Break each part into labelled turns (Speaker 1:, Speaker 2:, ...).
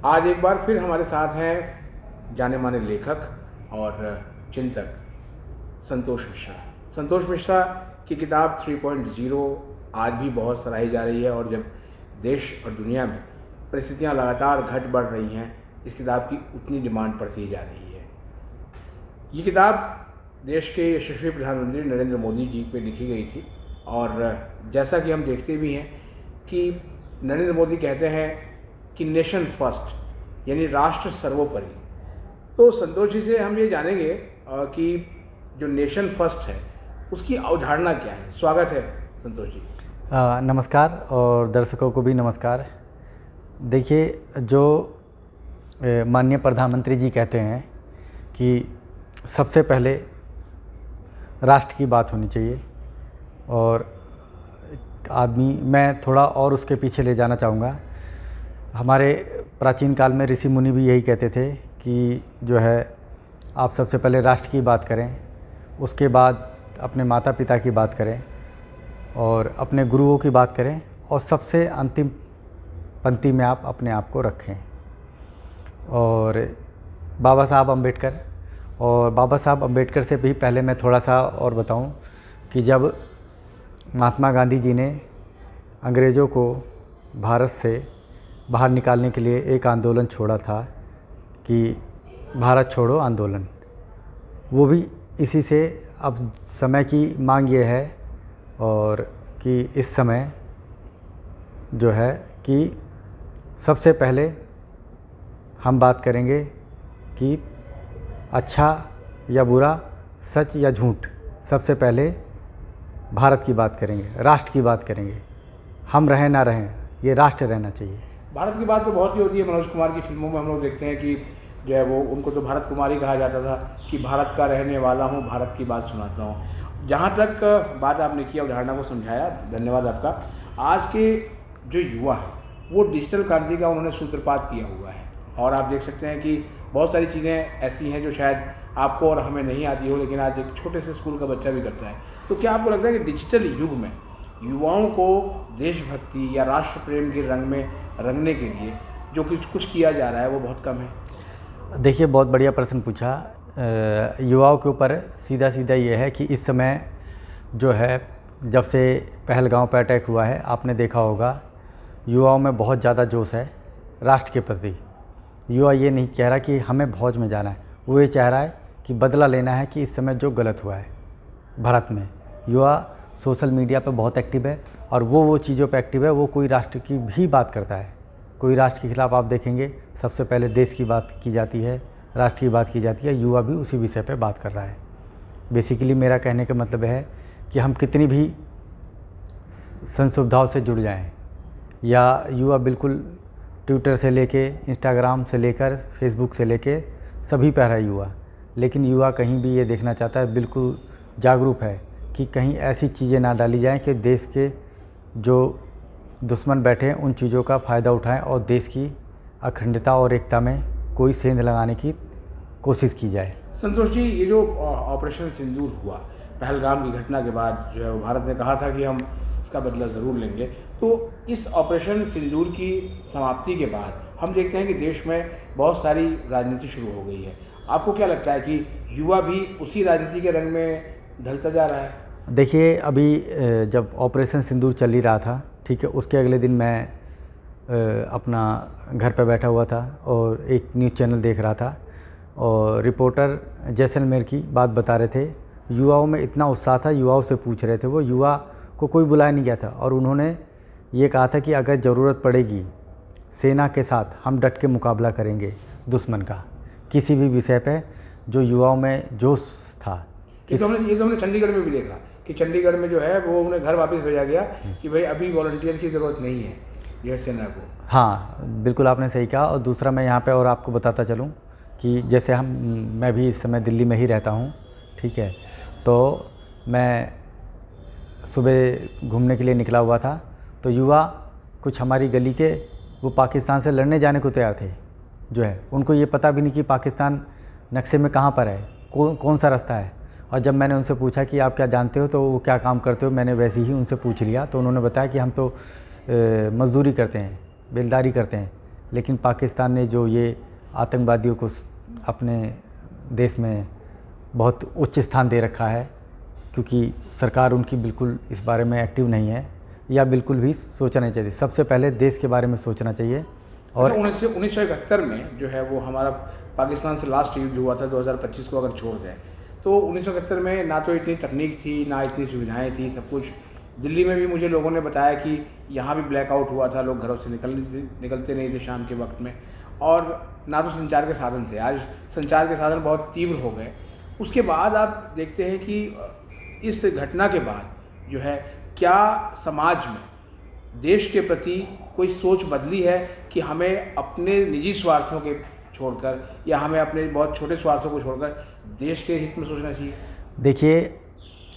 Speaker 1: आज एक बार फिर हमारे साथ हैं जाने माने लेखक और चिंतक संतोष मिश्रा। संतोष मिश्रा की किताब 3.0 आज भी बहुत सराही जा रही है और जब देश और दुनिया में परिस्थितियां लगातार घट बढ़ रही हैं, इस किताब की उतनी डिमांड बढ़ती जा रही है। ये किताब देश के यशस्वी प्रधानमंत्री नरेंद्र मोदी जी पे लिखी गई थी और जैसा कि हम देखते भी हैं कि नरेंद्र मोदी कहते हैं कि नेशन फर्स्ट, यानी राष्ट्र सर्वोपरि। तो संतोष जी से हम ये जानेंगे कि जो नेशन फर्स्ट है उसकी अवधारणा क्या है। स्वागत है संतोष जी।
Speaker 2: नमस्कार और दर्शकों को भी नमस्कार। देखिए, जो माननीय प्रधानमंत्री जी कहते हैं कि सबसे पहले राष्ट्र की बात होनी चाहिए और आदमी, मैं थोड़ा और उसके पीछे ले जाना चाहूँगा। हमारे प्राचीन काल में ऋषि मुनि भी यही कहते थे कि जो है आप सबसे पहले राष्ट्र की बात करें, उसके बाद अपने माता पिता की बात करें और अपने गुरुओं की बात करें और सबसे अंतिम पंक्ति में आप अपने आप को रखें। और बाबा साहब अम्बेडकर से भी पहले मैं थोड़ा सा और बताऊं कि जब महात्मा गांधी जी ने अंग्रेज़ों को भारत से बाहर निकालने के लिए एक आंदोलन छोड़ा था कि भारत छोड़ो आंदोलन, वो भी इसी से अब समय की मांग ये है और कि इस समय जो है कि सबसे पहले हम बात करेंगे कि अच्छा या बुरा, सच या झूठ, सबसे पहले भारत की बात करेंगे, राष्ट्र की बात करेंगे। हम रहें ना रहें, ये राष्ट्र रहना चाहिए।
Speaker 1: भारत की बात तो बहुत ही होती है। मनोज कुमार की फिल्मों में हम लोग देखते हैं कि जो है वो उनको तो भारत कुमार ही कहा जाता था कि भारत का रहने वाला हूँ, भारत की बात सुनाता हूँ। जहाँ तक बात आपने की, अवधारणा को समझाया, धन्यवाद आपका। आज के जो युवा हैं वो डिजिटल क्रांति का उन्होंने सूत्रपात किया हुआ है और आप देख सकते हैं कि बहुत सारी चीज़ें ऐसी हैं जो शायद आपको और हमें नहीं आती हो, लेकिन आज एक छोटे से स्कूल का बच्चा भी करता है। तो क्या आपको लगता है कि डिजिटल युग में युवाओं को देशभक्ति या राष्ट्र प्रेम के रंग में रंगने के लिए जो कुछ किया जा रहा है वो बहुत कम है?
Speaker 2: देखिए, बहुत बढ़िया प्रश्न पूछा। युवाओं के ऊपर सीधा ये है कि इस समय जो है, जब से पहलगांव पर अटैक हुआ है, आपने देखा होगा युवाओं में बहुत ज़्यादा जोश है राष्ट्र के प्रति। युवा ये नहीं कह रहा कि हमें फौज में जाना है, वो ये चाह रहा है कि बदला लेना है कि इस समय जो गलत हुआ है भारत में। युवा सोशल मीडिया पर बहुत एक्टिव है और वो चीज़ों पर एक्टिव है, वो कोई राष्ट्र की भी बात करता है। कोई राष्ट्र के खिलाफ आप देखेंगे सबसे पहले देश की बात की जाती है, राष्ट्र की बात की जाती है। युवा भी उसी विषय पे बात कर रहा है। बेसिकली मेरा कहने का मतलब है कि हम कितनी भी संसुविधाओं से जुड़ जाएं, या युवा बिल्कुल ट्विटर से लेके, इंस्टाग्राम से लेकर, फेसबुक से लेके सभी पर है युवा, लेकिन युवा कहीं भी ये देखना चाहता है, बिल्कुल जागरूक है कि कहीं ऐसी चीज़ें ना डाली जाएं कि देश के जो दुश्मन बैठे हैं उन चीज़ों का फ़ायदा उठाएं और देश की अखंडता और एकता में कोई सेंध लगाने की कोशिश की जाए।
Speaker 1: संतोष जी, ये जो ऑपरेशन सिंदूर हुआ पहलगाम की घटना के बाद, जो है भारत ने कहा था कि हम इसका बदला ज़रूर लेंगे। तो इस ऑपरेशन सिंदूर की समाप्ति के बाद हम देखते हैं कि देश में बहुत सारी राजनीति शुरू हो गई है। आपको क्या लगता है कि युवा भी उसी राजनीति के रंग में ढलता जा रहा है?
Speaker 2: देखिए, अभी जब ऑपरेशन सिंदूर चल ही रहा था, ठीक है, उसके अगले दिन मैं अपना घर पर बैठा हुआ था और एक न्यूज़ चैनल देख रहा था और रिपोर्टर जैसलमेर की बात बता रहे थे। युवाओं में इतना उत्साह था, युवाओं से पूछ रहे थे, वो युवा को कोई बुलाया नहीं गया था और उन्होंने ये कहा था कि अगर ज़रूरत पड़ेगी सेना के साथ हम डट के मुकाबला करेंगे दुश्मन का, किसी भी विषय पे। जो युवाओं में जोश था।
Speaker 1: ये तो हमने चंडीगढ़ में भी देखा कि चंडीगढ़ में जो है वो उन्हें घर वापस भेजा गया कि भाई अभी वॉलंटियर की ज़रूरत नहीं है यह सेना को।
Speaker 2: हाँ, बिल्कुल आपने सही कहा। और दूसरा मैं यहाँ पे और आपको बताता चलूँ कि जैसे मैं भी इस समय दिल्ली में ही रहता हूँ, ठीक है, तो मैं सुबह घूमने के लिए निकला हुआ था तो युवा कुछ हमारी गली के वो पाकिस्तान से लड़ने जाने को तैयार थे। जो है उनको ये पता भी नहीं कि पाकिस्तान नक्शे में कहाँ पर है, कौन सा रास्ता है। और जब मैंने उनसे पूछा कि आप क्या जानते हो, तो वो क्या काम करते हो, मैंने वैसे ही उनसे पूछ लिया तो उन्होंने बताया कि हम तो मज़दूरी करते हैं, बेलदारी करते हैं। लेकिन पाकिस्तान ने जो ये आतंकवादियों को अपने देश में बहुत उच्च स्थान दे रखा है, क्योंकि सरकार उनकी बिल्कुल इस बारे में एक्टिव नहीं है या बिल्कुल भी सोचना नहीं चाहिए। सबसे पहले देश के बारे में सोचना चाहिए। और
Speaker 1: 1971 में जो है वो हमारा पाकिस्तान से लास्ट युद्ध हुआ था 2025 को अगर छोड़ दें, तो 1971 में ना तो इतनी तकनीक थी, ना इतनी सुविधाएं थी, सब कुछ। दिल्ली में भी मुझे लोगों ने बताया कि यहाँ भी ब्लैकआउट हुआ था, लोग घरों से निकलते नहीं थे शाम के वक्त में, और ना तो संचार के साधन थे। आज संचार के साधन बहुत तीव्र हो गए। उसके बाद आप देखते हैं कि इस घटना के बाद जो है क्या समाज में देश के प्रति कोई सोच बदली है कि हमें अपने निजी स्वार्थों के छोड़कर या हमें अपने बहुत छोटे स्वार्थों को छोड़कर देश के हित में सोचना चाहिए?
Speaker 2: देखिए,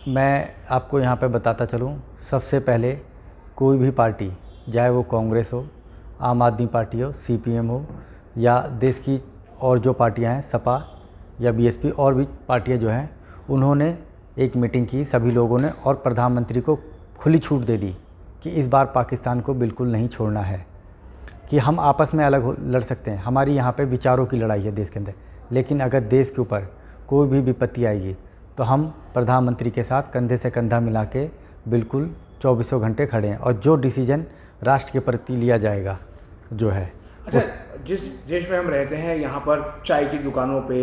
Speaker 2: मैं आपको यहाँ पे बताता चलूँ, सबसे पहले कोई भी पार्टी, चाहे वो कांग्रेस हो, आम आदमी पार्टी हो, सीपीएम हो, या देश की और जो पार्टियाँ हैं, सपा या बीएसपी और भी पार्टियाँ जो हैं, उन्होंने एक मीटिंग की सभी लोगों ने और प्रधानमंत्री को खुली छूट दे दी कि इस बार पाकिस्तान को बिल्कुल नहीं छोड़ना है, कि हम आपस में अलग लड़ सकते हैं। हमारी यहाँ पे विचारों की लड़ाई है देश के अंदर, लेकिन अगर देश के ऊपर कोई भी विपत्ति आएगी तो हम प्रधानमंत्री के साथ कंधे से कंधा मिला के बिल्कुल 24 घंटे खड़े हैं, और जो डिसीजन राष्ट्र के प्रति लिया जाएगा जो है।
Speaker 1: अच्छा, जिस देश में हम रहते हैं यहाँ पर चाय की दुकानों पे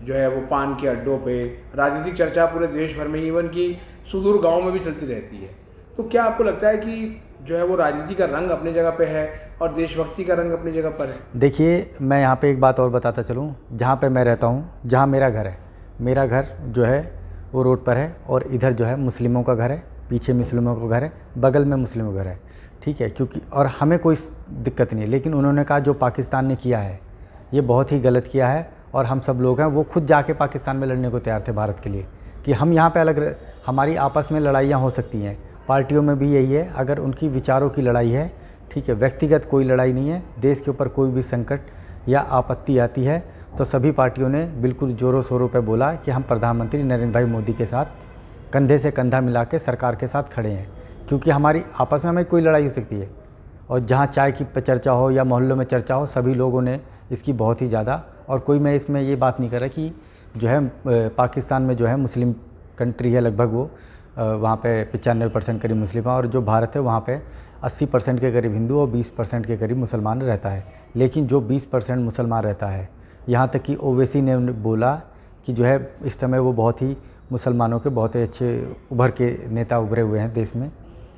Speaker 1: जो है वो पान के अड्डों पे राजनीतिक चर्चा पूरे देश भर में, इवन कि सुदूर गाँव में भी चलती रहती है। तो क्या आपको लगता है कि जो है वो राजनीति का रंग अपनी जगह पे है और देशभक्ति का रंग अपनी जगह पर है?
Speaker 2: देखिए, मैं यहाँ पे एक बात और बताता चलूँ। जहाँ पे मैं रहता हूँ, जहाँ मेरा घर है, मेरा घर जो है वो रोड पर है, और इधर जो है मुस्लिमों का घर है, पीछे मुस्लिमों का घर है, बगल में मुस्लिमों का घर है, ठीक है। क्योंकि और हमें कोई दिक्कत नहीं है, लेकिन उन्होंने कहा जो पाकिस्तान ने किया है ये बहुत ही गलत किया है, और हम सब लोग हैं वो खुद जाके पाकिस्तान में लड़ने को तैयार थे भारत के लिए, कि हम यहाँ पे अलग, हमारी आपस में लड़ाइयाँ हो सकती हैं, पार्टियों में भी यही है, अगर उनकी विचारों की लड़ाई है, ठीक है, व्यक्तिगत कोई लड़ाई नहीं है। देश के ऊपर कोई भी संकट या आपत्ति आती है तो सभी पार्टियों ने बिल्कुल ज़ोरों शोरों पे बोला कि हम प्रधानमंत्री नरेंद्र भाई मोदी के साथ कंधे से कंधा मिला के सरकार के साथ खड़े हैं, क्योंकि हमारी आपस में हमें कोई लड़ाई हो सकती है। और जहाँ चाय की चर्चा हो या मोहल्लों में चर्चा हो, सभी लोगों ने इसकी बहुत ही ज़्यादा, और कोई मैं इसमें ये बात नहीं कर रहा कि जो है पाकिस्तान में जो है मुस्लिम कंट्री है, लगभग वो वहाँ पे 95% करीब मुस्लिम है, और जो भारत है वहाँ पे 80% के करीब हिंदू और 20% के करीब मुसलमान रहता है। लेकिन जो 20% मुसलमान रहता है, यहाँ तक कि ओवैसी ने बोला कि जो है इस समय वो बहुत ही मुसलमानों के बहुत ही अच्छे उभर के नेता उभरे हुए हैं देश में,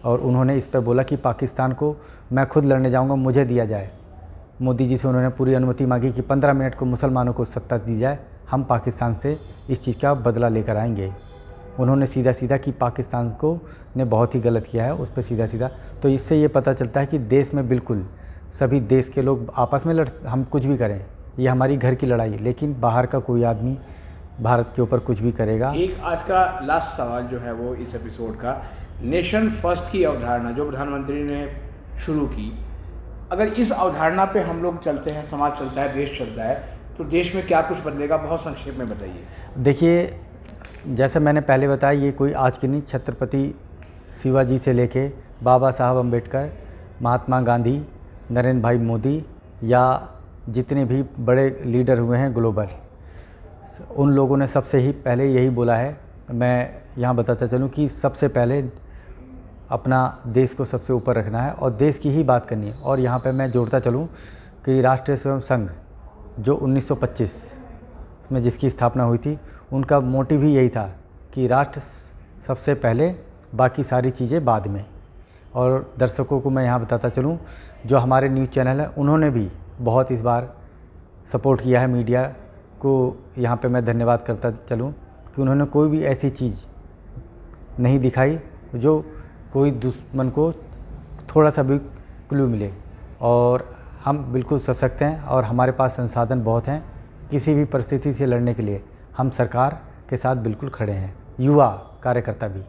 Speaker 2: और उन्होंने इस पर बोला कि पाकिस्तान को मैं खुद लड़ने जाऊँगा, मुझे दिया जाए। मोदी जी से उन्होंने पूरी अनुमति मांगी कि 15 मिनट को मुसलमानों को सत्ता दी जाए, हम पाकिस्तान से इस चीज़ का बदला लेकर आएंगे। उन्होंने सीधा सीधा कि पाकिस्तान को ने बहुत ही गलत किया है, उस पर सीधा सीधा। तो इससे ये पता चलता है कि देश में बिल्कुल सभी देश के लोग आपस में हम कुछ भी करें, ये हमारी घर की लड़ाई है, लेकिन बाहर का कोई आदमी भारत के ऊपर कुछ भी करेगा।
Speaker 1: एक आज का लास्ट सवाल जो है वो इस एपिसोड का, नेशन फर्स्ट की अवधारणा जो प्रधानमंत्री ने शुरू की, अगर इस अवधारणा पे हम लोग चलते हैं, समाज चलता है, देश चलता है, तो देश में क्या कुछ बदलेगा? बहुत संक्षेप में बताइए।
Speaker 2: देखिए, जैसे मैंने पहले बताया, ये कोई आज की नहीं, छत्रपति शिवाजी से लेके बाबा साहब अम्बेडकर, महात्मा गांधी, नरेंद्र भाई मोदी, या जितने भी बड़े लीडर हुए हैं ग्लोबल, उन लोगों ने सबसे ही पहले यही बोला है। मैं यहाँ बताता चलूँ कि सबसे पहले अपना देश को सबसे ऊपर रखना है और देश की ही बात करनी है। और यहाँ पे मैं जोड़ता चलूँ कि राष्ट्रीय स्वयं संघ जो 1925 में जिसकी स्थापना हुई थी, उनका मोटिव ही यही था कि राष्ट्र सबसे पहले, बाकी सारी चीज़ें बाद में। और दर्शकों को मैं यहाँ बताता चलूँ, जो हमारे न्यूज़ चैनल है उन्होंने भी बहुत इस बार सपोर्ट किया है। मीडिया को यहाँ पे मैं धन्यवाद करता चलूँ कि उन्होंने कोई भी ऐसी चीज़ नहीं दिखाई जो कोई दुश्मन को थोड़ा सा भी क्लू मिले। और हम बिल्कुल सशक्त हैं और हमारे पास संसाधन बहुत हैं, किसी भी परिस्थिति से लड़ने के लिए हम सरकार के साथ बिल्कुल खड़े हैं, युवा कार्यकर्ता भी।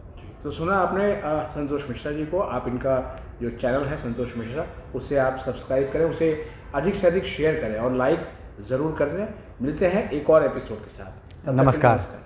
Speaker 1: तो सुना आपने संतोष मिश्रा जी को। आप इनका जो चैनल है संतोष मिश्रा, उसे आप सब्सक्राइब करें, उसे अधिक से अधिक शेयर करें और लाइक ज़रूर कर दें। मिलते हैं एक और एपिसोड के साथ।
Speaker 2: नमस्कार।